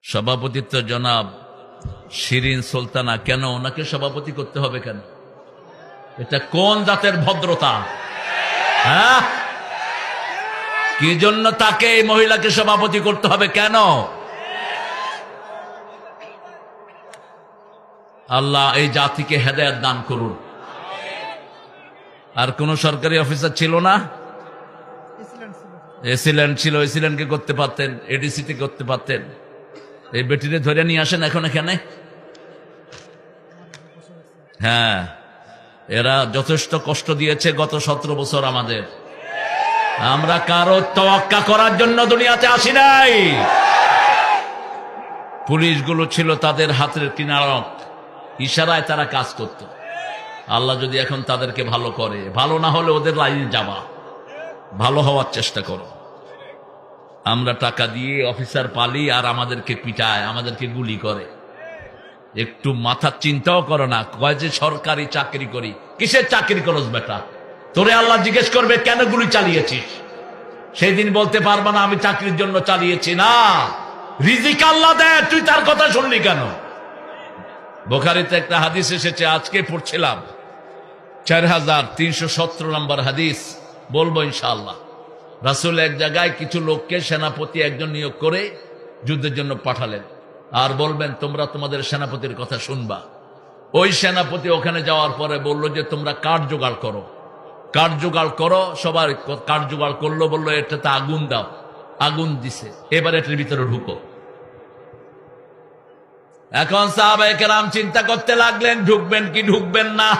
সভাপতিত্ব জনাব শিরিন সুলতানা। কেন ওনাকে সভাপতি করতে হবে কেন? এটা কোন জাতের ভদ্রতা? হ্যাঁ, কি জন্য তাকে, এই মহিলাকে সভাপতি করতে হবে কেন? আল্লাহ এই জাতিকে হেদায়েত দান করুন। আর কোন সরকারি অফিসার ছিল না? এসিল্যান্ড ছিল, এসিল্যান্ডকে করতে পারতেন, এডিসিতে করতে পারতেন। এই বেটিরে ধরে নিয়ে আসেন এখন এখানে। হ্যাঁ, এরা যথেষ্ট কষ্ট দিয়েছে গত 17 বছর আমাদের। আমরা কারো তোয়াক্কা করার জন্য দুনিয়াতে আসি নাই। পুলিশগুলো ছিল তাদের হাতের কিনারক, ইশারায় তারা কাজ করত। আল্লাহ যদি এখন তাদেরকে ভালো করে, ভালো না হলে ওদের লাইনে যাবা, ভালো হওয়ার চেষ্টা করো। আমরা টাকা দিয়ে অফিসার পালি আর আমাদেরকে পিটায়, আমাদেরকে গুলি করে। একটু মাথার চিন্তাও করো না, কয় যে সরকারি চাকরি করি। কিসের চাকরি করস বেটা? তোরে আল্লাহ জিজ্ঞেস করবে কেন গুলি চালিয়েছিস? সেই দিন বলতে পারবা না আমি চাকরির জন্য চালিয়েছি। না, রিজিক আল্লাহ দেয়, তুই তার কথা শুনলি কেন? বুখারীতে একটা হাদিস এসেছে, আজকে পড়ছিলাম, 4317 নম্বর হাদিস, বলবো ইনশাআল্লাহ। রাসূল এক জায়গায় কিছু লোককে সেনাপতি একজন নিয়োগ করে যুদ্ধের জন্য পাঠালেন, আর বলবেন তোমরা তোমাদের সেনাপতির কথা শুনবা। ওই সেনাপতি ওখানে যাওয়ার পরে বলল যে তোমরা কাঠ জোগাড় করো, কাঠ জোগাড় করো। সবার কাঠ জোগাড় করলো, বললো এটাতে আগুন দাও। আগুন দিছে, এবার এটার ভিতরে ঢুকো। এখন সাহাবায়ে কেরাম চিন্তা করতে লাগলেন ঢুকবেন কি ঢুকবেন না।